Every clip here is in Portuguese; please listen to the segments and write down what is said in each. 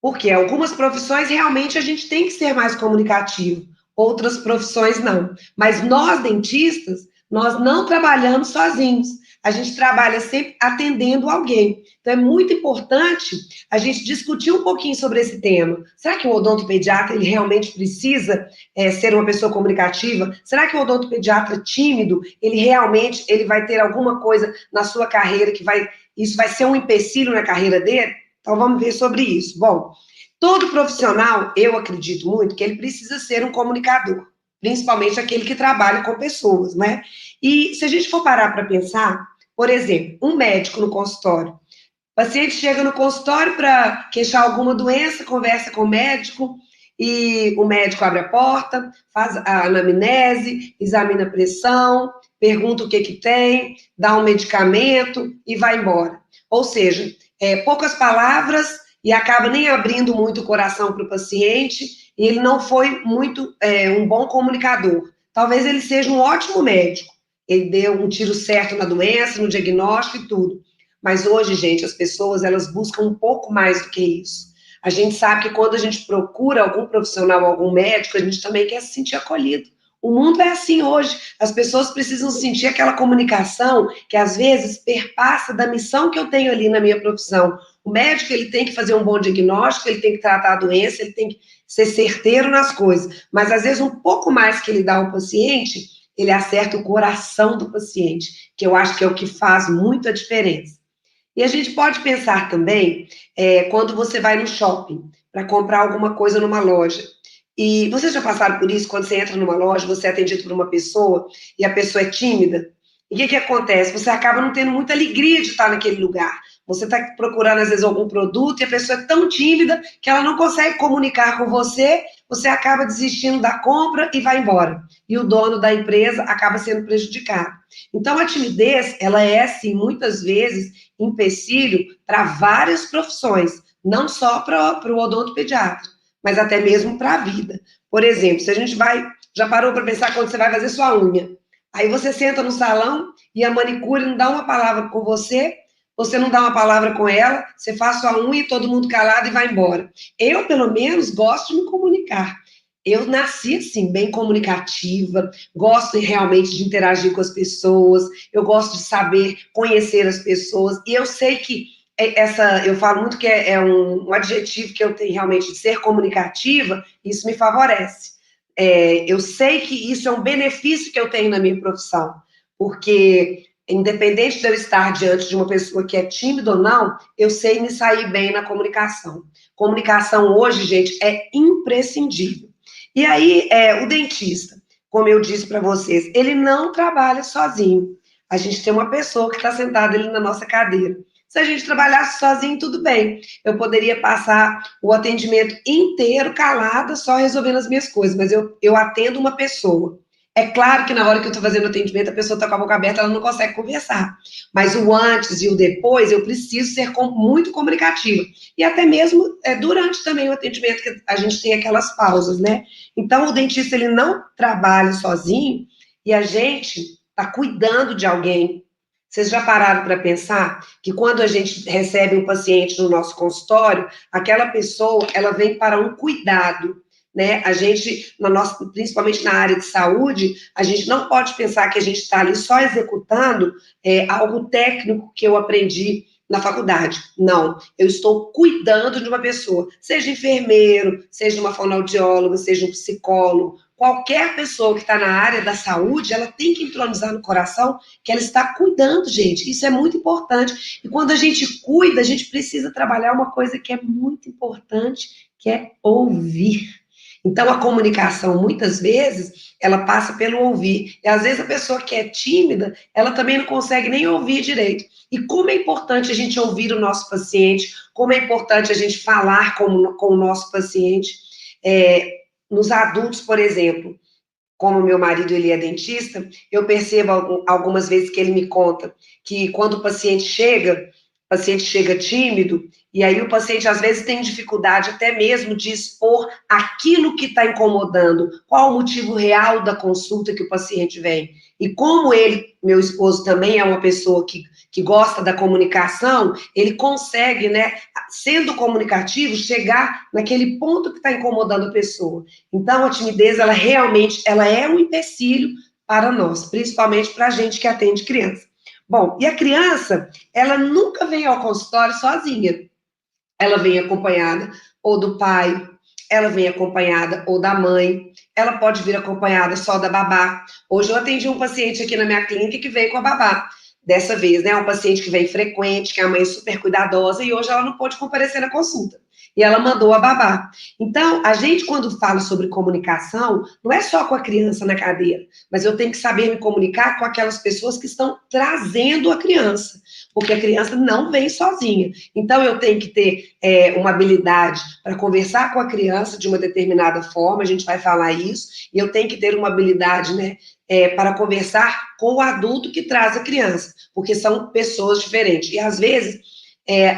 Porque algumas profissões realmente a gente tem que ser mais comunicativo, outras profissões não. Mas nós, dentistas, nós não trabalhamos sozinhos. A gente trabalha sempre atendendo alguém. Então, é muito importante a gente discutir um pouquinho sobre esse tema. Será que o odontopediatra, ele realmente precisa ser uma pessoa comunicativa? Será que o odontopediatra tímido, ele vai ter alguma coisa na sua carreira isso vai ser um empecilho na carreira dele? Então, vamos ver sobre isso. Bom, todo profissional, eu acredito muito, que ele precisa ser um comunicador, principalmente aquele que trabalha com pessoas, né? E se a gente for parar para pensar, por exemplo, um médico no consultório, o paciente chega no consultório para queixar alguma doença, conversa com o médico, e o médico abre a porta, faz a anamnese, examina a pressão, pergunta o que tem, dá um medicamento e vai embora. Ou seja, poucas palavras e acaba nem abrindo muito o coração para o paciente, e ele não foi muito um bom comunicador. Talvez ele seja um ótimo médico, ele deu um tiro certo na doença, no diagnóstico e tudo. Mas hoje, gente, as pessoas, elas buscam um pouco mais do que isso. A gente sabe que quando a gente procura algum profissional, algum médico, a gente também quer se sentir acolhido. O mundo é assim hoje. As pessoas precisam sentir aquela comunicação que, às vezes, perpassa da missão que eu tenho ali na minha profissão. O médico, ele tem que fazer um bom diagnóstico, ele tem que tratar a doença, ele tem que ser certeiro nas coisas. Mas, às vezes, um pouco mais que ele dá ao paciente, ele acerta o coração do paciente, que eu acho que é o que faz muita diferença. E a gente pode pensar também, quando você vai no shopping para comprar alguma coisa numa loja. E vocês já passaram por isso? Quando você entra numa loja, você é atendido por uma pessoa e a pessoa é tímida? E o que acontece? Você acaba não tendo muita alegria de estar naquele lugar. Você está procurando, às vezes, algum produto e a pessoa é tão tímida que ela não consegue comunicar com você, você acaba desistindo da compra e vai embora. E o dono da empresa acaba sendo prejudicado. Então, a timidez, ela é, sim, muitas vezes, empecilho para várias profissões, não só para o odontopediatra, mas até mesmo para a vida. Por exemplo, se a gente já parou para pensar quando você vai fazer sua unha, aí você senta no salão e a manicure não dá uma palavra com você não dá uma palavra com ela, você faz sua unha e todo mundo calado e vai embora. Eu, pelo menos, gosto de me comunicar. Eu nasci, assim, bem comunicativa, gosto realmente de interagir com as pessoas, eu gosto de saber conhecer as pessoas, e eu sei que eu falo muito que é um adjetivo que eu tenho realmente de ser comunicativa, isso me favorece. Eu sei que isso é um benefício que eu tenho na minha profissão, porque independente de eu estar diante de uma pessoa que é tímida ou não, eu sei me sair bem na comunicação. Comunicação hoje, gente, é imprescindível. E aí, o dentista, como eu disse para vocês, ele não trabalha sozinho. A gente tem uma pessoa que está sentada ali na nossa cadeira. Se a gente trabalhasse sozinho, tudo bem. Eu poderia passar o atendimento inteiro calada, só resolvendo as minhas coisas, mas eu atendo uma pessoa. É claro que na hora que eu estou fazendo atendimento, a pessoa está com a boca aberta, ela não consegue conversar. Mas o antes e o depois, eu preciso ser muito comunicativa. E até mesmo durante também o atendimento, que a gente tem aquelas pausas, né? Então, o dentista, ele não trabalha sozinho e a gente está cuidando de alguém. Vocês já pararam para pensar que quando a gente recebe um paciente no nosso consultório, aquela pessoa, ela vem para um cuidado, né? A gente, principalmente na área de saúde, a gente não pode pensar que a gente está ali só executando algo técnico que eu aprendi na faculdade. Não, eu estou cuidando de uma pessoa, seja enfermeiro, seja uma fonoaudióloga, seja um psicólogo, qualquer pessoa que está na área da saúde, ela tem que entronizar no coração que ela está cuidando, gente. Isso é muito importante. E quando a gente cuida, a gente precisa trabalhar uma coisa que é muito importante, que é ouvir. Então, a comunicação, muitas vezes, ela passa pelo ouvir. E, às vezes, a pessoa que é tímida, ela também não consegue nem ouvir direito. E como é importante a gente ouvir o nosso paciente, como é importante a gente falar com o nosso paciente. Nos adultos, por exemplo, como meu marido ele é dentista, eu percebo algumas vezes que ele me conta que quando o paciente chega tímido, e aí o paciente às vezes tem dificuldade até mesmo de expor aquilo que está incomodando, qual o motivo real da consulta que o paciente vem. E como ele, meu esposo, também é uma pessoa que gosta da comunicação, ele consegue, né, sendo comunicativo, chegar naquele ponto que está incomodando a pessoa. Então, a timidez, ela realmente, ela é um empecilho para nós, principalmente para a gente que atende criança. Bom, e a criança, ela nunca vem ao consultório sozinha. Ela vem acompanhada ou do pai, ela vem acompanhada ou da mãe, ela pode vir acompanhada só da babá. Hoje eu atendi um paciente aqui na minha clínica que veio com a babá. Dessa vez, né, um paciente que vem frequente, que a mãe é super cuidadosa, e hoje ela não pôde comparecer na consulta. E ela mandou a babá. Então, a gente, quando fala sobre comunicação, não é só com a criança na cadeira, mas eu tenho que saber me comunicar com aquelas pessoas que estão trazendo a criança, porque a criança não vem sozinha. Então, eu tenho que ter uma habilidade para conversar com a criança de uma determinada forma, a gente vai falar isso, e eu tenho que ter uma habilidade, né, para conversar com o adulto que traz a criança, porque são pessoas diferentes. E, às vezes,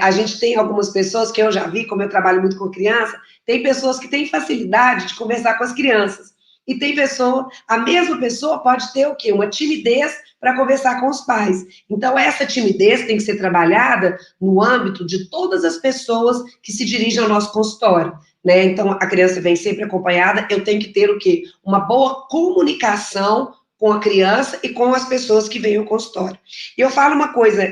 a gente tem algumas pessoas que eu já vi, como eu trabalho muito com criança, tem pessoas que têm facilidade de conversar com as crianças. E tem pessoa, a mesma pessoa pode ter o quê? Uma timidez para conversar com os pais. Então, essa timidez tem que ser trabalhada no âmbito de todas as pessoas que se dirigem ao nosso consultório, né? Então, a criança vem sempre acompanhada, eu tenho que ter o quê? Uma boa comunicação com a criança e com as pessoas que vêm ao consultório. E eu falo uma coisa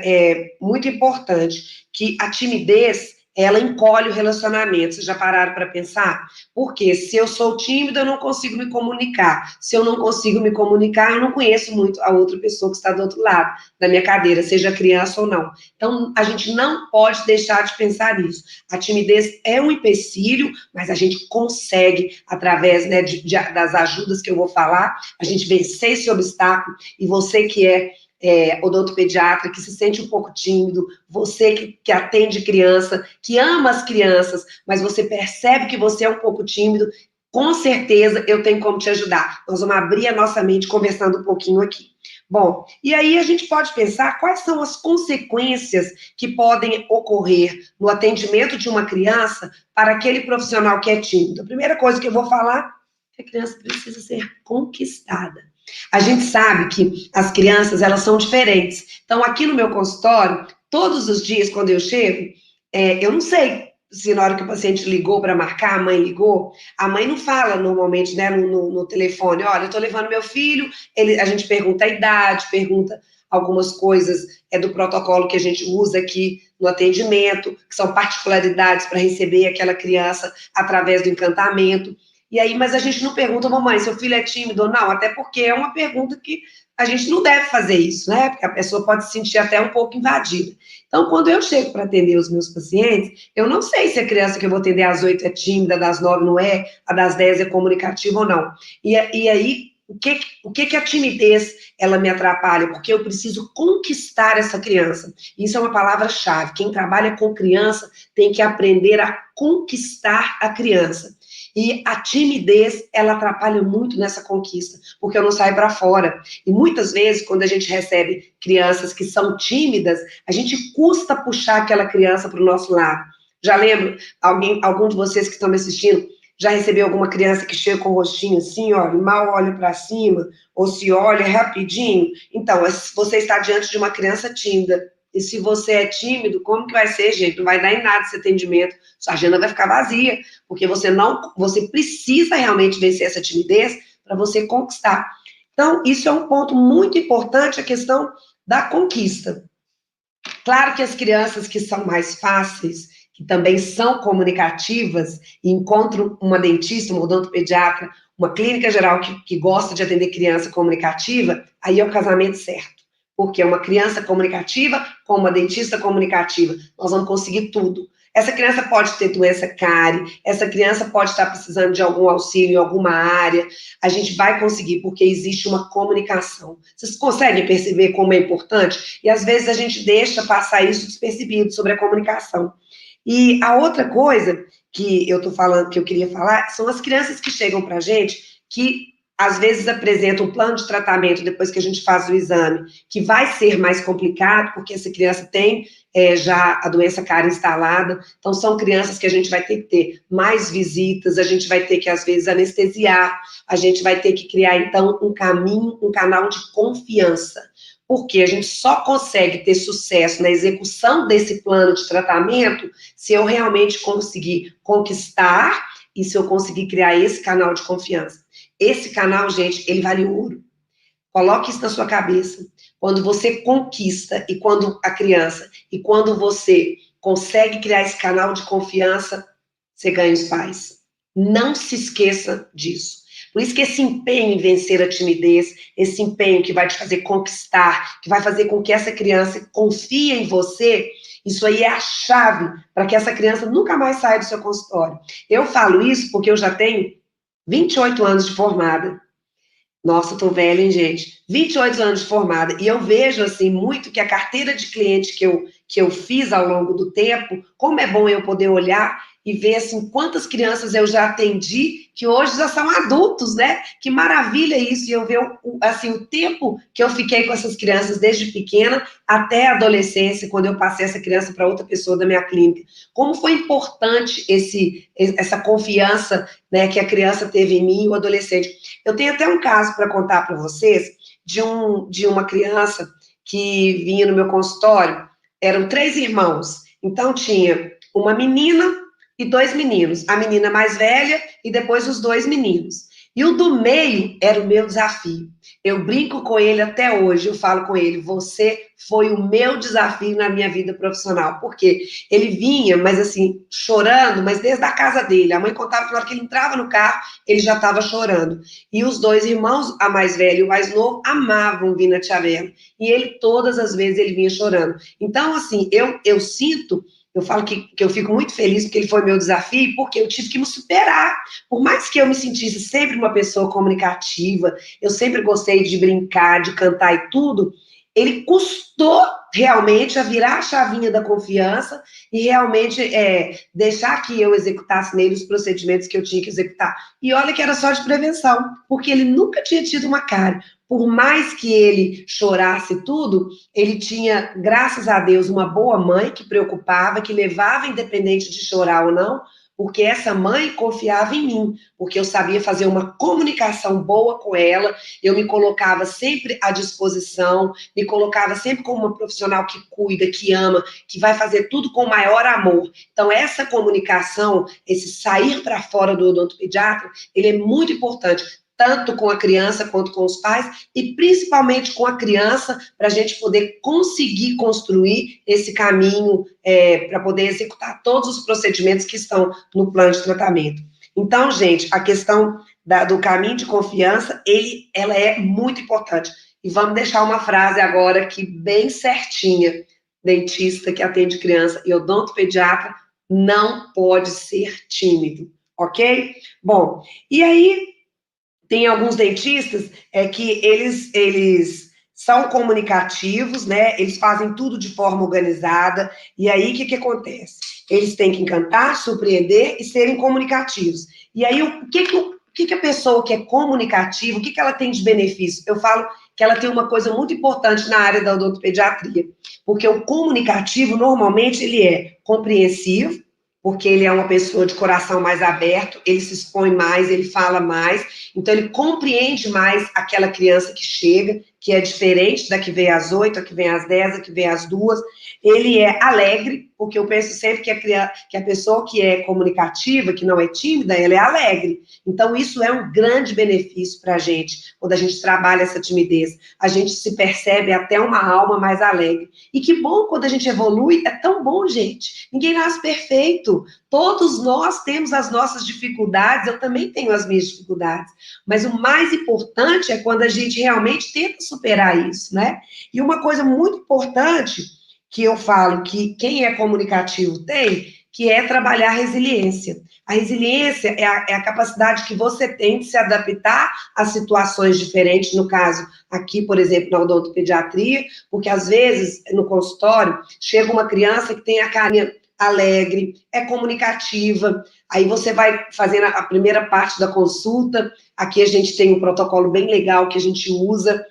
muito importante, que a timidez, ela encolhe o relacionamento. Vocês já pararam para pensar? Porque se eu sou tímida, eu não consigo me comunicar. Se eu não consigo me comunicar, eu não conheço muito a outra pessoa que está do outro lado da minha cadeira, seja criança ou não. Então, a gente não pode deixar de pensar nisso. A timidez é um empecilho, mas a gente consegue, através, né, das ajudas que eu vou falar, a gente vencer esse obstáculo. E você que é odontopediatra, que se sente um pouco tímido, você que atende criança, que ama as crianças, mas você percebe que você é um pouco tímido, com certeza eu tenho como te ajudar. Nós vamos abrir a nossa mente conversando um pouquinho aqui. Bom, e aí a gente pode pensar quais são as consequências que podem ocorrer no atendimento de uma criança para aquele profissional que é tímido. A primeira coisa que eu vou falar é que a criança precisa ser conquistada. A gente sabe que as crianças, elas são diferentes. Então, aqui no meu consultório, todos os dias, quando eu chego, eu não sei se na hora que o paciente ligou para marcar, a mãe ligou, a mãe não fala normalmente, né, no telefone, olha, eu estou levando meu filho, a gente pergunta a idade, pergunta algumas coisas do protocolo que a gente usa aqui no atendimento, que são particularidades para receber aquela criança através do encantamento. E aí, mas a gente não pergunta, mamãe, seu filho é tímido ou não? Até porque é uma pergunta que a gente não deve fazer isso, né? Porque a pessoa pode se sentir até um pouco invadida. Então, quando eu chego para atender os meus pacientes, eu não sei se a criança que eu vou atender às 8 é tímida, das 9 não é, a das 10 é comunicativa ou não. E aí, o que a timidez, ela me atrapalha? Porque eu preciso conquistar essa criança. Isso é uma palavra-chave. Quem trabalha com criança tem que aprender a conquistar a criança. E a timidez, ela atrapalha muito nessa conquista, porque eu não saio para fora. E muitas vezes, quando a gente recebe crianças que são tímidas, a gente custa puxar aquela criança para o nosso lado. Já lembro, algum de vocês que estão me assistindo, já recebeu alguma criança que chega com o rostinho assim, ó, mal olha para cima, ou se olha rapidinho? Então, você está diante de uma criança tímida. E se você é tímido, como que vai ser, gente? Não vai dar em nada esse atendimento. Sua agenda vai ficar vazia, porque você precisa realmente vencer essa timidez para você conquistar. Então, isso é um ponto muito importante, a questão da conquista. Claro que as crianças que são mais fáceis, que também são comunicativas, e encontram uma dentista, uma odontopediatra, uma clínica geral que gosta de atender criança comunicativa, aí é o casamento certo. Porque é uma criança comunicativa com uma dentista comunicativa. Nós vamos conseguir tudo. Essa criança pode ter doença cárie, essa criança pode estar precisando de algum auxílio em alguma área. A gente vai conseguir, porque existe uma comunicação. Vocês conseguem perceber como é importante? E às vezes a gente deixa passar isso despercebido sobre a comunicação. E a outra coisa que eu estou falando, que eu queria falar, são as crianças que chegam para a gente que às vezes apresenta um plano de tratamento depois que a gente faz o exame, que vai ser mais complicado, porque essa criança tem já a doença cárie instalada, então são crianças que a gente vai ter que ter mais visitas, a gente vai ter que, às vezes, anestesiar, a gente vai ter que criar, então, um caminho, um canal de confiança, porque a gente só consegue ter sucesso na execução desse plano de tratamento se eu realmente conseguir conquistar e se eu conseguir criar esse canal de confiança. Esse canal, gente, ele vale ouro. Coloque isso na sua cabeça. Quando você conquista, e quando a criança, e quando você consegue criar esse canal de confiança, você ganha os pais. Não se esqueça disso. Por isso que esse empenho em vencer a timidez, esse empenho que vai te fazer conquistar, que vai fazer com que essa criança confie em você, isso aí é a chave para que essa criança nunca mais saia do seu consultório. Eu falo isso porque eu já tenho 28 anos de formada. Nossa, tô velha, hein, gente? 28 anos de formada. E eu vejo, assim, muito que a carteira de cliente que eu fiz ao longo do tempo, como é bom eu poder olhar e ver, assim, quantas crianças eu já atendi que hoje já são adultos, né? Que maravilha isso. E eu ver, assim, o tempo que eu fiquei com essas crianças desde pequena até a adolescência, quando eu passei essa criança para outra pessoa da minha clínica. Como foi importante essa confiança, né, que a criança teve em mim e o adolescente. Eu tenho até um caso para contar para vocês de uma criança que vinha no meu consultório. Eram 3 irmãos. Então, tinha uma menina e 2 meninos. A menina mais velha e depois os 2 meninos. E o do meio era o meu desafio. Eu brinco com ele até hoje, eu falo com ele, você foi o meu desafio na minha vida profissional. Porque ele vinha, mas assim, chorando, mas desde a casa dele. A mãe contava que na hora que ele entrava no carro, ele já estava chorando. E os 2 irmãos, a mais velha e o mais novo, amavam vir na Tia Bela. E ele, todas as vezes, ele vinha chorando. Então, assim, eu sinto, eu falo que eu fico muito feliz porque ele foi meu desafio, porque eu tive que me superar. Por mais que eu me sentisse sempre uma pessoa comunicativa, eu sempre gostei de brincar, de cantar e tudo, ele custou realmente a virar a chavinha da confiança e realmente deixar que eu executasse nele os procedimentos que eu tinha que executar. E olha que era só de prevenção, porque ele nunca tinha tido uma cárie. Por mais que ele chorasse tudo, ele tinha, graças a Deus, uma boa mãe que preocupava, que levava independente de chorar ou não, porque essa mãe confiava em mim, porque eu sabia fazer uma comunicação boa com ela, eu me colocava sempre à disposição, me colocava sempre como uma profissional que cuida, que ama, que vai fazer tudo com o maior amor. Então, essa comunicação, esse sair para fora do odontopediatra, ele é muito importante, tanto com a criança quanto com os pais, e principalmente com a criança, para a gente poder conseguir construir esse caminho para poder executar todos os procedimentos que estão no plano de tratamento. Então, gente, a questão do caminho de confiança, ela é muito importante. E vamos deixar uma frase agora aqui bem certinha. Dentista que atende criança e odontopediatra não pode ser tímido, ok? Bom, e aí tem alguns dentistas que eles são comunicativos, né? Eles fazem tudo de forma organizada. E aí, o que acontece? Eles têm que encantar, surpreender e serem comunicativos. E aí, o que a pessoa que é comunicativa, o que ela tem de benefício? Eu falo que ela tem uma coisa muito importante na área da odontopediatria, porque o comunicativo, normalmente, ele é compreensivo, porque ele é uma pessoa de coração mais aberto, ele se expõe mais, ele fala mais, então ele compreende mais aquela criança que chega, que é diferente da que vem às 8, a que vem às 10, a que vem às 2. Ele é alegre, porque eu penso sempre que a pessoa que é comunicativa, que não é tímida, ela é alegre. Então, isso é um grande benefício para a gente, quando a gente trabalha essa timidez. A gente se percebe até uma alma mais alegre. E que bom quando a gente evolui, é tão bom, gente. Ninguém nasce perfeito. Todos nós temos as nossas dificuldades, eu também tenho as minhas dificuldades. Mas o mais importante é quando a gente realmente tenta superar isso, né? E uma coisa muito importante que eu falo que quem é comunicativo tem, que é trabalhar a resiliência. A resiliência é a capacidade que você tem de se adaptar a situações diferentes, no caso, aqui, por exemplo, na odontopediatria, porque às vezes, no consultório, chega uma criança que tem a carinha alegre, é comunicativa. Aí você vai fazendo a primeira parte da consulta. Aqui a gente tem um protocolo bem legal que a gente usa,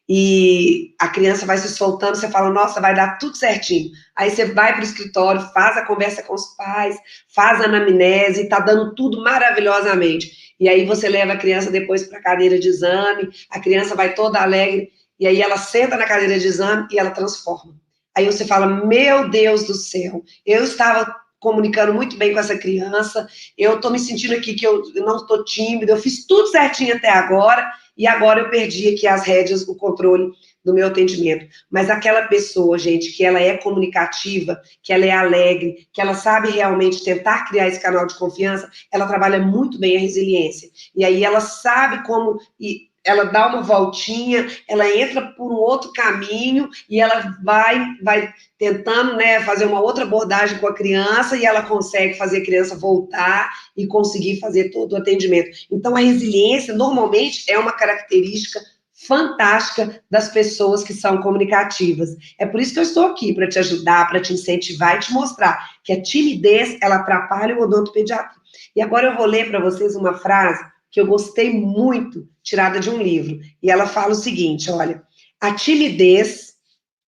e a criança vai se soltando, você fala, nossa, vai dar tudo certinho. Aí você vai para o escritório, faz a conversa com os pais, faz a anamnese, está dando tudo maravilhosamente. E aí você leva a criança depois para a cadeira de exame, a criança vai toda alegre, e aí ela senta na cadeira de exame e ela transforma. Aí você fala, meu Deus do céu, eu estava comunicando muito bem com essa criança, eu estou me sentindo aqui que eu não estou tímida, eu fiz tudo certinho até agora, e agora eu perdi aqui as rédeas, o controle do meu atendimento. Mas aquela pessoa, gente, que ela é comunicativa, que ela é alegre, que ela sabe realmente tentar criar esse canal de confiança, ela trabalha muito bem a resiliência. E aí ela sabe como... ela dá uma voltinha, ela entra por um outro caminho e ela vai tentando, né, fazer uma outra abordagem com a criança e ela consegue fazer a criança voltar e conseguir fazer todo o atendimento. Então, a resiliência, normalmente, é uma característica fantástica das pessoas que são comunicativas. É por isso que eu estou aqui, para te ajudar, para te incentivar e te mostrar que a timidez, ela atrapalha o odontopediatra. E agora eu vou ler para vocês uma frase que eu gostei muito, tirada de um livro. E ela fala o seguinte, olha, a timidez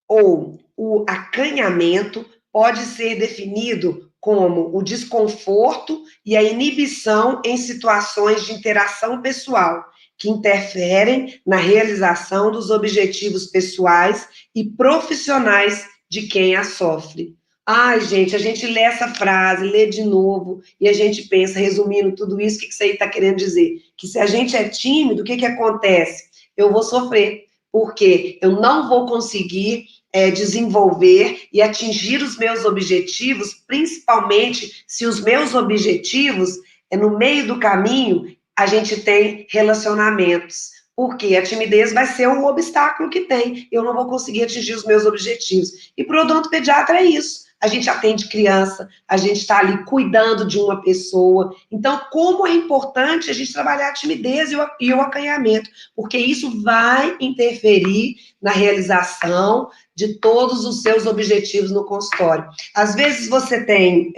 ou o acanhamento pode ser definido como o desconforto e a inibição em situações de interação pessoal, que interferem na realização dos objetivos pessoais e profissionais de quem a sofre. Ai, gente, a gente lê essa frase, lê de novo, e a gente pensa, resumindo tudo isso, o que isso aí está querendo dizer? Que se a gente é tímido, o que acontece? Eu vou sofrer, porque eu não vou conseguir desenvolver e atingir os meus objetivos, principalmente se os meus objetivos, no meio do caminho, a gente tem relacionamentos. Porque a timidez vai ser um obstáculo que tem. Eu não vou conseguir atingir os meus objetivos. E para o odontopediatra é isso. A gente atende criança, a gente está ali cuidando de uma pessoa. Então, como é importante a gente trabalhar a timidez e o acanhamento, porque isso vai interferir na realização de todos os seus objetivos no consultório. Às vezes você tem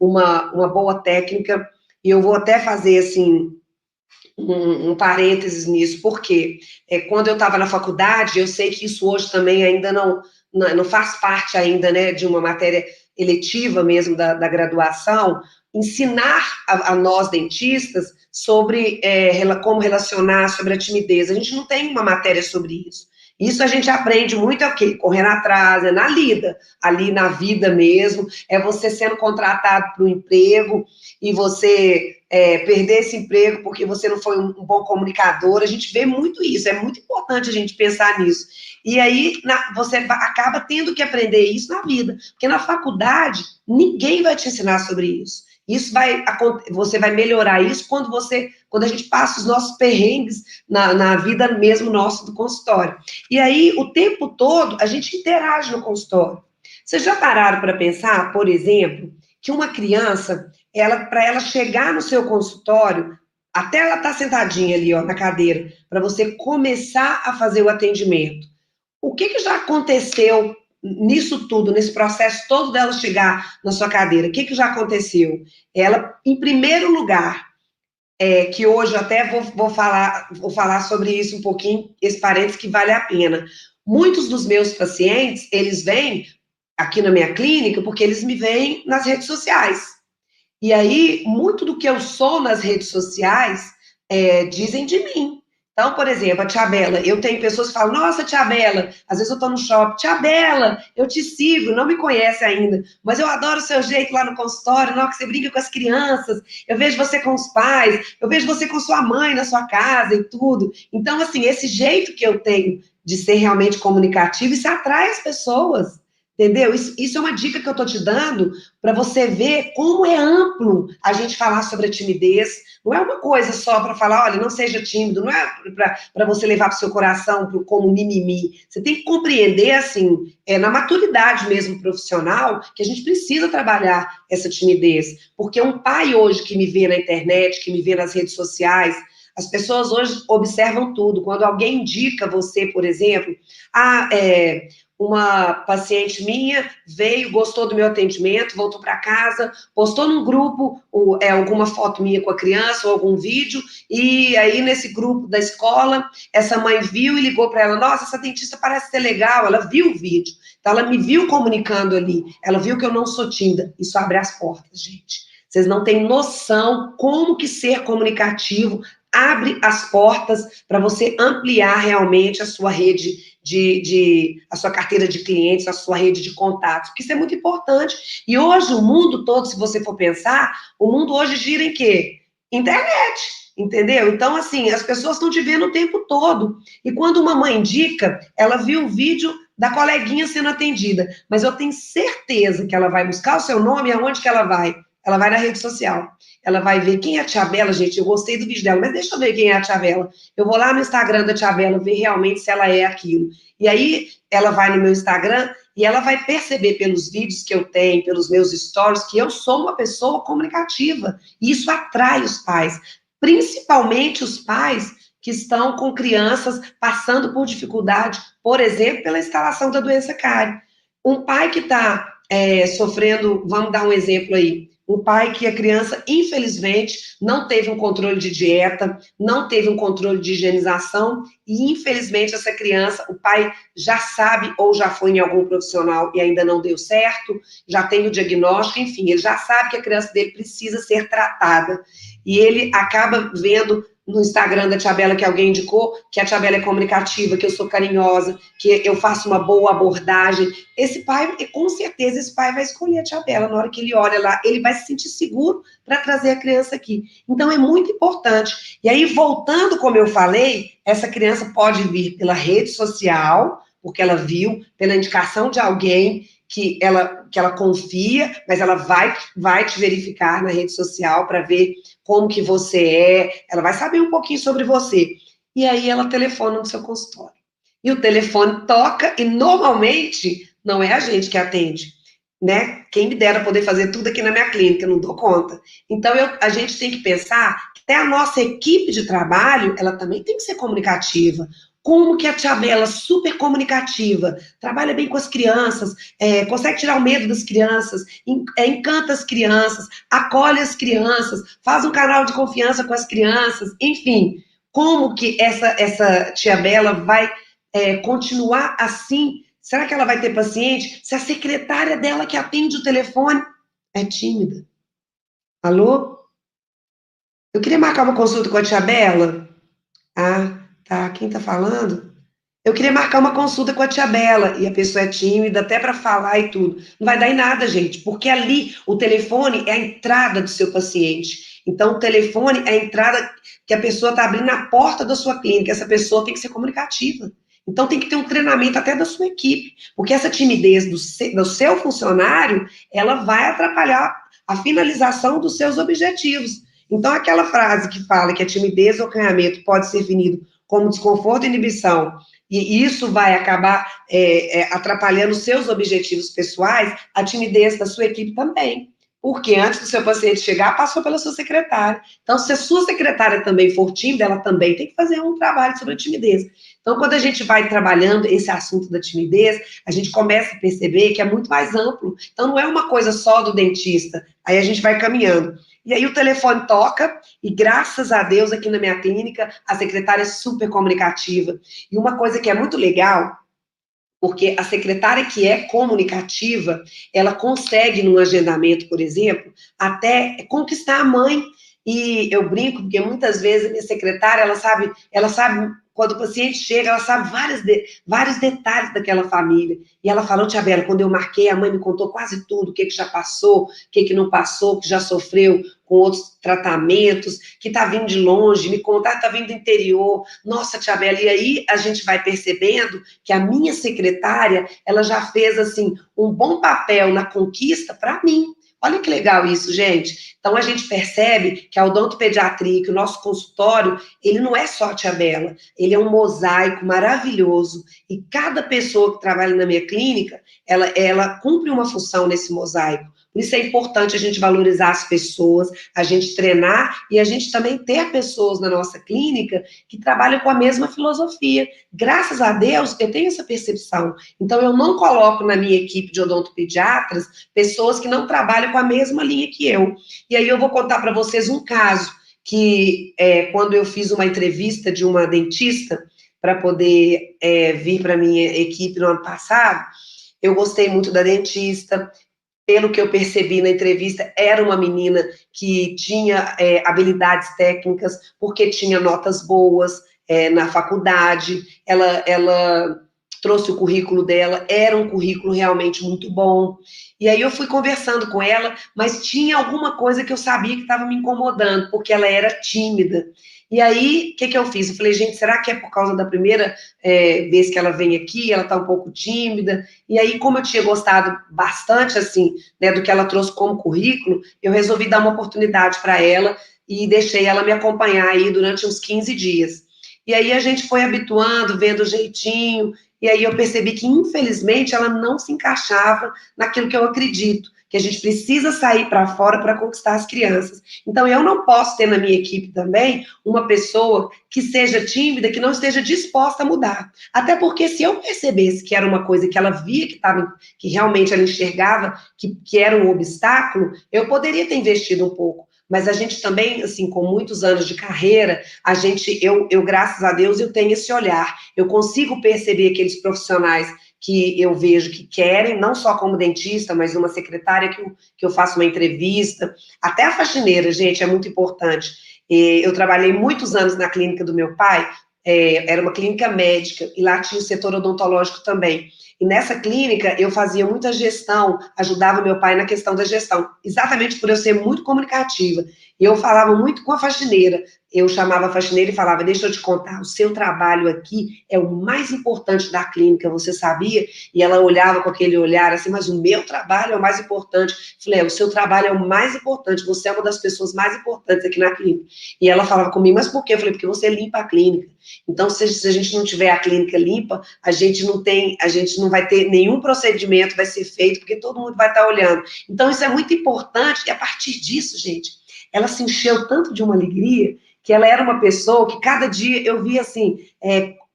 uma boa técnica, e eu vou até fazer assim um parênteses nisso, porque quando eu estava na faculdade, eu sei que isso hoje também ainda não faz parte ainda, né, de uma matéria eletiva mesmo da graduação, ensinar a nós dentistas sobre como relacionar, sobre a timidez. A gente não tem uma matéria sobre isso. Isso a gente aprende muito é o quê? Correndo atrás, na lida, ali na vida mesmo, é você sendo contratado para o emprego e você perder esse emprego porque você não foi um bom comunicador. A gente vê muito isso, é muito importante a gente pensar nisso. E aí você acaba tendo que aprender isso na vida, porque na faculdade ninguém vai te ensinar sobre isso. Você vai melhorar isso quando a gente passa os nossos perrengues na vida mesmo nossa do consultório. E aí, o tempo todo, a gente interage no consultório. Vocês já pararam para pensar, por exemplo, que uma criança, para ela chegar no seu consultório, até ela estar sentadinha ali, ó, na cadeira, para você começar a fazer o atendimento. O que já aconteceu nisso tudo, nesse processo todo dela chegar na sua cadeira? O que já aconteceu? Ela, em primeiro lugar, que hoje eu até vou falar sobre isso um pouquinho, esse parênteses que vale a pena. Muitos dos meus pacientes, eles vêm aqui na minha clínica porque eles me veem nas redes sociais. E aí, muito do que eu sou nas redes sociais dizem de mim. Então, por exemplo, a Tia Bela, eu tenho pessoas que falam, nossa, Tia Bela, às vezes eu tô no shopping, Tia Bela, eu te sigo, não me conhece ainda, mas eu adoro o seu jeito lá no consultório, não, que você brinca com as crianças, eu vejo você com os pais, eu vejo você com sua mãe na sua casa e tudo. Então, assim, esse jeito que eu tenho de ser realmente comunicativo, isso atrai as pessoas. Entendeu? Isso é uma dica que eu estou te dando para você ver como é amplo a gente falar sobre a timidez. Não é uma coisa só para falar, olha, não seja tímido, não é para você levar para o seu coração como mimimi. Você tem que compreender, assim, na maturidade mesmo profissional, que a gente precisa trabalhar essa timidez. Porque um pai hoje que me vê na internet, que me vê nas redes sociais, as pessoas hoje observam tudo. Quando alguém indica você, por exemplo, uma paciente minha veio, gostou do meu atendimento, voltou para casa, postou num grupo alguma foto minha com a criança ou algum vídeo, e aí nesse grupo da escola, essa mãe viu e ligou para ela, nossa, essa dentista parece ser legal, ela viu o vídeo, então ela me viu comunicando ali, ela viu que eu não sou tímida, isso abre as portas, gente. Vocês não têm noção como que ser comunicativo abre as portas para você ampliar realmente a sua rede a sua carteira de clientes, a sua rede de contatos, porque isso é muito importante. E hoje o mundo todo, se você for pensar, o mundo hoje gira em quê? Internet, entendeu? Então, assim, as pessoas estão te vendo o tempo todo. E quando uma mãe indica, ela viu o vídeo da coleguinha sendo atendida, mas eu tenho certeza que ela vai buscar o seu nome, aonde que ela vai? Ela vai na rede social. Ela vai ver quem é a Tia Bela, gente, eu gostei do vídeo dela, mas deixa eu ver quem é a Tia Bela. Eu vou lá no Instagram da Tia Bela, ver realmente se ela é aquilo. E aí, ela vai no meu Instagram e ela vai perceber pelos vídeos que eu tenho, pelos meus stories, que eu sou uma pessoa comunicativa. E isso atrai os pais, principalmente os pais que estão com crianças passando por dificuldade, por exemplo, pela instalação da doença cárie. Um pai que está sofrendo, vamos dar um exemplo aí, um pai que a criança, infelizmente, não teve um controle de dieta, não teve um controle de higienização, e infelizmente essa criança, o pai já sabe ou já foi em algum profissional e ainda não deu certo, já tem o diagnóstico, enfim, ele já sabe que a criança dele precisa ser tratada. E ele acaba vendo no Instagram da Tia Bela que alguém indicou, que a Tia Bela é comunicativa, que eu sou carinhosa, que eu faço uma boa abordagem. Esse pai, com certeza, esse pai vai escolher a Tia Bela. Na hora que ele olha lá, ele vai se sentir seguro para trazer a criança aqui. Então, é muito importante. E aí, voltando, como eu falei, essa criança pode vir pela rede social, porque ela viu, pela indicação de alguém que ela confia, mas ela vai te verificar na rede social para ver como que você ela vai saber um pouquinho sobre você. E aí ela telefona no seu consultório. E o telefone toca e normalmente não é a gente que atende, né? Quem me dera poder fazer tudo aqui na minha clínica, não dou conta. Então a gente tem que pensar que até a nossa equipe de trabalho, ela também tem que ser comunicativa. Como que a Tia Bela, super comunicativa, trabalha bem com as crianças, consegue tirar o medo das crianças, encanta as crianças, acolhe as crianças, faz um canal de confiança com as crianças, enfim, como que essa Tia Bela vai continuar assim? Será que ela vai ter paciente se a secretária dela que atende o telefone é tímida? Alô? Eu queria marcar uma consulta com a Tia Bela. Ah, tá. Quem tá falando? Eu queria marcar uma consulta com a Tia Bela, e a pessoa é tímida, até para falar e tudo. Não vai dar em nada, gente, porque ali o telefone é a entrada do seu paciente. Então, o telefone é a entrada que a pessoa está abrindo na porta da sua clínica. Essa pessoa tem que ser comunicativa. Então, tem que ter um treinamento até da sua equipe, porque essa timidez do seu funcionário, ela vai atrapalhar a finalização dos seus objetivos. Então, aquela frase que fala que a timidez ou acanhamento pode ser definido como desconforto e inibição, e isso vai acabar atrapalhando os seus objetivos pessoais, a timidez da sua equipe também. Porque antes do seu paciente chegar, passou pela sua secretária. Então, se a sua secretária também for tímida, ela também tem que fazer um trabalho sobre a timidez. Então, quando a gente vai trabalhando esse assunto da timidez, a gente começa a perceber que é muito mais amplo. Então, não é uma coisa só do dentista. Aí a gente vai caminhando. E aí o telefone toca, e graças a Deus, aqui na minha clínica, a secretária é super comunicativa. E uma coisa que é muito legal, porque a secretária que é comunicativa, ela consegue, num agendamento, por exemplo, até conquistar a mãe. E eu brinco, porque muitas vezes a minha secretária, ela sabe quando o paciente chega, ela sabe vários detalhes daquela família. E ela falou, Tia Bela, quando eu marquei, a mãe me contou quase tudo, o que já passou, o que não passou, que já sofreu com outros tratamentos, que está vindo de longe, me contar que está vindo do interior. Nossa, Tia Bela, e aí a gente vai percebendo que a minha secretária, ela já fez, assim, um bom papel na conquista para mim. Olha que legal isso, gente. Então, a gente percebe que a odontopediatria, que o nosso consultório, ele não é só a Tia Bela, ele é um mosaico maravilhoso, e cada pessoa que trabalha na minha clínica, ela cumpre uma função nesse mosaico, Por isso é importante a gente valorizar as pessoas, a gente treinar e a gente também ter pessoas na nossa clínica que trabalham com a mesma filosofia. Graças a Deus, eu tenho essa percepção. Então, eu não coloco na minha equipe de odontopediatras pessoas que não trabalham com a mesma linha que eu. E aí eu vou contar para vocês um caso que, quando eu fiz uma entrevista de uma dentista para poder vir para a minha equipe no ano passado, eu gostei muito da dentista. Pelo que eu percebi na entrevista, era uma menina que tinha habilidades técnicas, porque tinha notas boas na faculdade, ela trouxe o currículo dela, era um currículo realmente muito bom. E aí eu fui conversando com ela, mas tinha alguma coisa que eu sabia que estava me incomodando, porque ela era tímida. E aí, o que eu fiz? Eu falei, gente, será que é por causa da primeira vez que ela vem aqui, ela está um pouco tímida? E aí, como eu tinha gostado bastante, assim, né, do que ela trouxe como currículo, eu resolvi dar uma oportunidade para ela e deixei ela me acompanhar aí durante uns 15 dias. E aí a gente foi habituando, vendo o jeitinho, e aí eu percebi que, infelizmente, ela não se encaixava naquilo que eu acredito, que a gente precisa sair para fora para conquistar as crianças. Então, eu não posso ter na minha equipe também uma pessoa que seja tímida, que não esteja disposta a mudar. Até porque se eu percebesse que era uma coisa que ela via que realmente ela enxergava que era um obstáculo, eu poderia ter investido um pouco. Mas a gente também, assim, com muitos anos de carreira, eu, graças a Deus, eu tenho esse olhar. Eu consigo perceber aqueles profissionais que eu vejo que querem, não só como dentista, mas uma secretária que eu faço uma entrevista, até a faxineira, gente, é muito importante. Eu trabalhei muitos anos na clínica do meu pai, era uma clínica médica, e lá tinha o setor odontológico também. E nessa clínica eu fazia muita gestão, ajudava meu pai na questão da gestão, exatamente por eu ser muito comunicativa. E eu falava muito com a faxineira. Eu chamava a faxineira e falava, deixa eu te contar, o seu trabalho aqui é o mais importante da clínica, você sabia? E ela olhava com aquele olhar assim, mas o meu trabalho é o mais importante. Eu falei, o seu trabalho é o mais importante, você é uma das pessoas mais importantes aqui na clínica. E ela falava comigo, mas por quê? Eu falei, porque você limpa a clínica. Então, se a gente não tiver a clínica limpa, a gente não vai ter nenhum procedimento, vai ser feito, porque todo mundo vai estar olhando. Então, isso é muito importante, e a partir disso, gente, ela se encheu tanto de uma alegria, que ela era uma pessoa que cada dia eu via assim,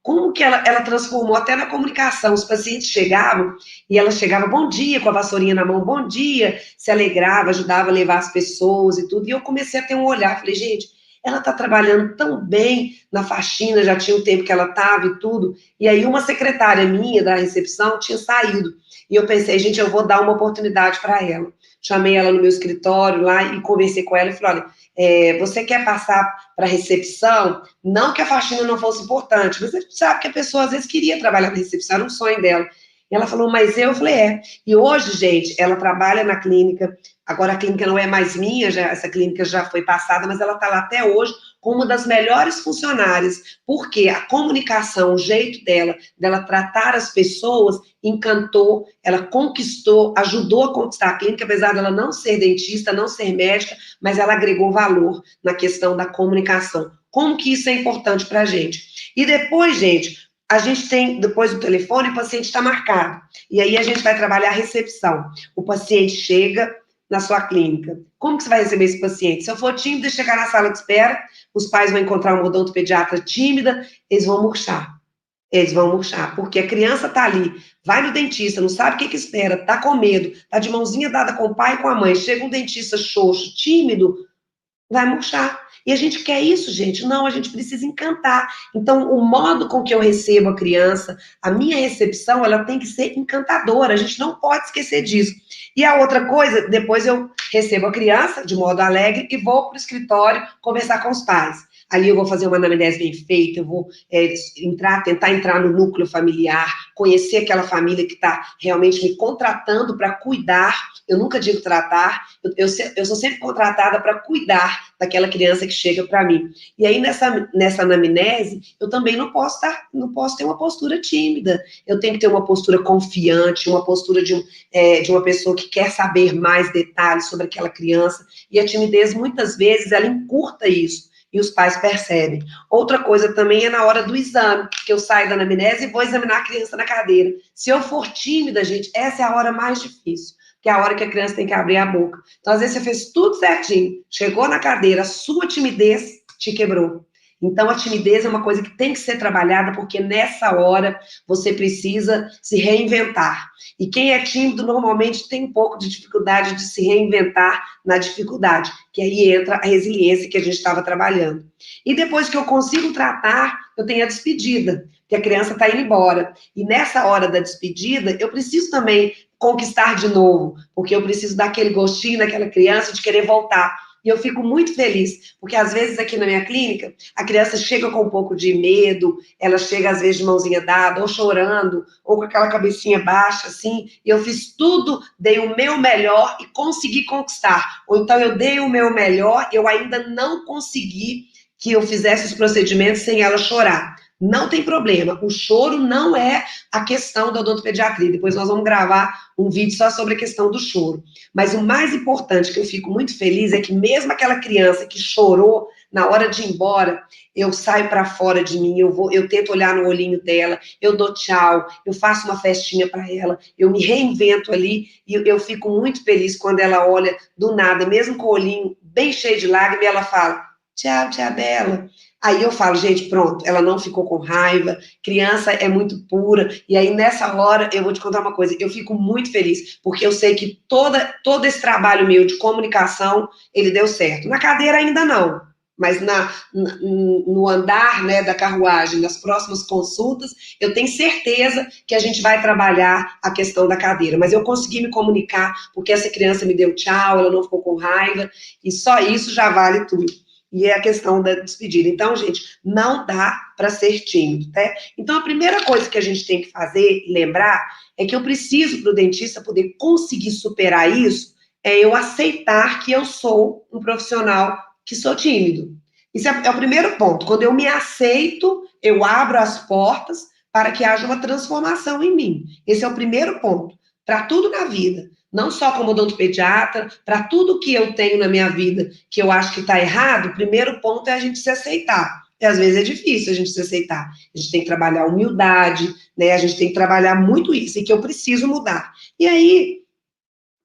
como que ela transformou até na comunicação. Os pacientes chegavam, e ela chegava, bom dia, com a vassourinha na mão, bom dia, se alegrava, ajudava a levar as pessoas e tudo, e eu comecei a ter um olhar, falei, gente, ela está trabalhando tão bem na faxina, já tinha um tempo que ela estava e tudo, e aí uma secretária minha da recepção tinha saído, e eu pensei, gente, eu vou dar uma oportunidade para ela. Chamei ela no meu escritório lá e conversei com ela e falei, olha, você quer passar para a recepção? Não que a faxina não fosse importante, mas a gente sabe que a pessoa às vezes queria trabalhar na recepção, era um sonho dela. E ela falou, mas eu falei, E hoje, gente, ela trabalha na clínica, agora a clínica não é mais minha, essa clínica já foi passada, mas ela está lá até hoje como uma das melhores funcionárias, porque a comunicação, o jeito dela tratar as pessoas, encantou, ela conquistou, ajudou a conquistar a clínica, apesar dela não ser dentista, não ser médica, mas ela agregou valor na questão da comunicação. Como que isso é importante para a gente? E depois, gente, a gente tem, depois do telefone, o paciente está marcado. E aí a gente vai trabalhar a recepção. O paciente chega na sua clínica. Como que você vai receber esse paciente? Se eu for tímida e chegar na sala de espera, os pais vão encontrar uma odontopediatra tímida, eles vão murchar. Eles vão murchar, porque a criança está ali, vai no dentista, não sabe o que espera, está com medo, está de mãozinha dada com o pai e com a mãe, chega um dentista xoxo, tímido, vai murchar. E a gente quer isso, gente? Não, a gente precisa encantar. Então, o modo com que eu recebo a criança, a minha recepção, ela tem que ser encantadora. A gente não pode esquecer disso. E a outra coisa, depois eu recebo a criança de modo alegre e vou para o escritório conversar com os pais. Ali eu vou fazer uma anamnese bem feita, eu vou tentar entrar no núcleo familiar, conhecer aquela família que está realmente me contratando para cuidar. Eu nunca digo tratar, eu sou sempre contratada para cuidar daquela criança que chega para mim. E aí, nessa anamnese, eu também não posso ter uma postura tímida. Eu tenho que ter uma postura confiante, uma postura de uma pessoa que quer saber mais detalhes sobre aquela criança. E a timidez, muitas vezes, ela encurta isso. E os pais percebem. Outra coisa também é na hora do exame, que eu saio da anamnese e vou examinar a criança na cadeira. Se eu for tímida, gente, essa é a hora mais difícil. que é a hora que a criança tem que abrir a boca. Então, às vezes, você fez tudo certinho, chegou na cadeira, a sua timidez te quebrou. Então, a timidez é uma coisa que tem que ser trabalhada, porque nessa hora você precisa se reinventar. E quem é tímido normalmente tem um pouco de dificuldade de se reinventar na dificuldade, que aí entra a resiliência que a gente estava trabalhando. E depois que eu consigo tratar, eu tenho a despedida, que a criança está indo embora. E nessa hora da despedida, eu preciso também conquistar de novo, porque eu preciso dar aquele gostinho naquela criança de querer voltar. E eu fico muito feliz, porque às vezes aqui na minha clínica, a criança chega com um pouco de medo, ela chega às vezes de mãozinha dada, ou chorando, ou com aquela cabecinha baixa, assim, e eu fiz tudo, dei o meu melhor e consegui conquistar. Ou então eu dei o meu melhor, eu ainda não consegui que eu fizesse os procedimentos sem ela chorar. Não tem problema, o choro não é a questão da odontopediatria. Depois nós vamos gravar um vídeo só sobre a questão do choro. Mas o mais importante, que eu fico muito feliz, é que mesmo aquela criança que chorou na hora de ir embora, eu saio para fora de mim, eu tento olhar no olhinho dela, eu dou tchau, eu faço uma festinha para ela, eu me reinvento ali, e eu fico muito feliz quando ela olha do nada, mesmo com o olhinho bem cheio de lágrimas, e ela fala: tchau, tia Bela. Aí eu falo, gente, pronto, ela não ficou com raiva, criança é muito pura, e aí nessa hora eu vou te contar uma coisa, eu fico muito feliz, porque eu sei que todo esse trabalho meu de comunicação, ele deu certo. Na cadeira ainda não, mas no andar, né, da carruagem, nas próximas consultas, eu tenho certeza que a gente vai trabalhar a questão da cadeira, mas eu consegui me comunicar, porque essa criança me deu tchau, ela não ficou com raiva, e só isso já vale tudo. E é a questão da despedida. Então, gente, não dá para ser tímido, tá? Então, a primeira coisa que a gente tem que fazer, lembrar, é que eu preciso, para o dentista poder conseguir superar isso, é eu aceitar que eu sou um profissional que sou tímido. Isso é o primeiro ponto. Quando eu me aceito, eu abro as portas para que haja uma transformação em mim. Esse é o primeiro ponto. Para tudo na vida. Não só como odontopediatra, para tudo que eu tenho na minha vida que eu acho que está errado, o primeiro ponto é a gente se aceitar. E às vezes é difícil a gente se aceitar. A gente tem que trabalhar a humildade, né? A gente tem que trabalhar muito isso, e que eu preciso mudar. E aí,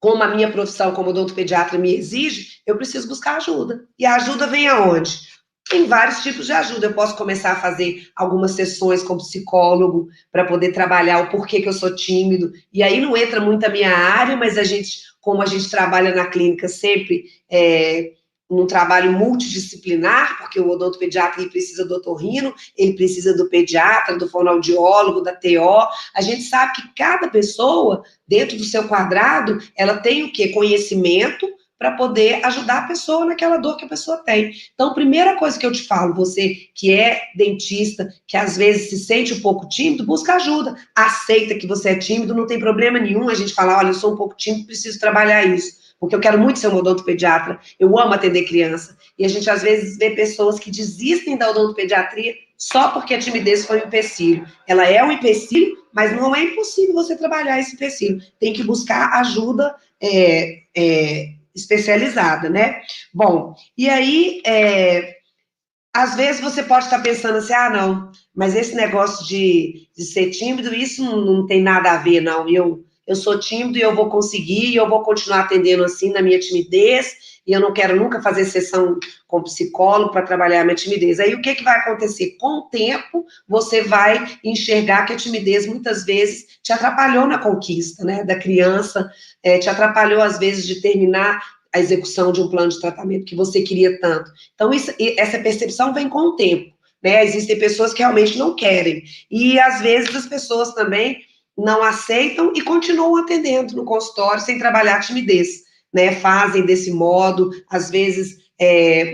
como a minha profissão como odontopediatra me exige, eu preciso buscar ajuda. E a ajuda vem aonde? Tem vários tipos de ajuda. Eu posso começar a fazer algumas sessões com psicólogo para poder trabalhar o porquê que eu sou tímido. E aí não entra muito a minha área, mas a gente, como a gente trabalha na clínica sempre num trabalho multidisciplinar, porque o odontopediatra ele precisa do otorrino, ele precisa do pediatra, do fonoaudiólogo, da TO. A gente sabe que cada pessoa, dentro do seu quadrado, ela tem o quê? Conhecimento, para poder ajudar a pessoa naquela dor que a pessoa tem. Então, a primeira coisa que eu te falo, você que é dentista, que às vezes se sente um pouco tímido, busca ajuda. Aceita que você é tímido, não tem problema nenhum a gente falar, olha, eu sou um pouco tímido, preciso trabalhar isso. Porque eu quero muito ser um odontopediatra, eu amo atender criança. E a gente, às vezes, vê pessoas que desistem da odontopediatria só porque a timidez foi um empecilho. Ela é um empecilho, mas não é impossível você trabalhar esse empecilho. Tem que buscar ajuda especializada, né? Bom, e aí, às vezes você pode estar pensando assim, ah, não, mas esse negócio de ser tímido, isso não tem nada a ver, não. Eu sou tímido e eu vou conseguir, e eu vou continuar atendendo assim na minha timidez, e eu não quero nunca fazer sessão com psicólogo para trabalhar a minha timidez. Aí o que vai acontecer? Com o tempo, você vai enxergar que a timidez muitas vezes te atrapalhou na conquista, né, da criança, te atrapalhou às vezes de terminar a execução de um plano de tratamento que você queria tanto. Então, essa percepção vem com o tempo, né? Existem pessoas que realmente não querem, e às vezes as pessoas também não aceitam e continuam atendendo no consultório sem trabalhar a timidez, né? Fazem desse modo, às vezes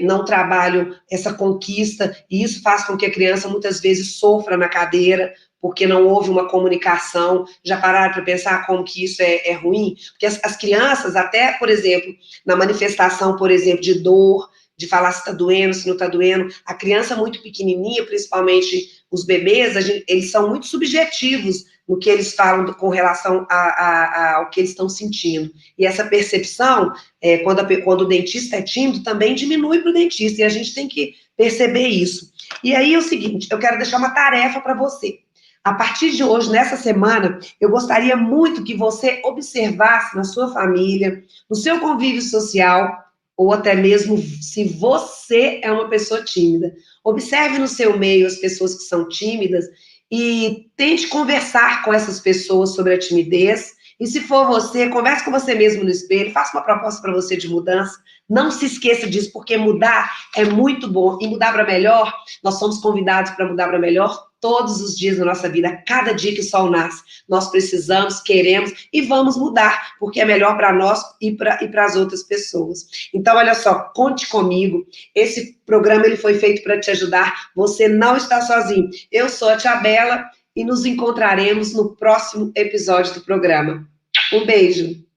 não trabalham essa conquista, e isso faz com que a criança muitas vezes sofra na cadeira, porque não houve uma comunicação. Já pararam para pensar como que isso é ruim? Porque as crianças, até, por exemplo, na manifestação, por exemplo, de dor, de falar se está doendo, se não está doendo, a criança muito pequenininha, principalmente os bebês, eles são muito subjetivos no que eles falam com relação ao que eles estão sentindo. E essa percepção, quando o dentista é tímido, também diminui para o dentista, e a gente tem que perceber isso. E aí é o seguinte, eu quero deixar uma tarefa para você. A partir de hoje, nessa semana, eu gostaria muito que você observasse na sua família, no seu convívio social, ou até mesmo se você é uma pessoa tímida. Observe no seu meio as pessoas que são tímidas e tente conversar com essas pessoas sobre a timidez. E se for você, converse com você mesmo no espelho, faça uma proposta para você de mudança. Não se esqueça disso, porque mudar é muito bom. E mudar para melhor, nós somos convidados para mudar para melhor todos os dias da nossa vida, cada dia que o sol nasce. Nós precisamos, queremos e vamos mudar, porque é melhor para nós e para as outras pessoas. Então, olha só, conte comigo. Esse programa ele foi feito para te ajudar. Você não está sozinho. Eu sou a Tia Bela e nos encontraremos no próximo episódio do programa. Um beijo.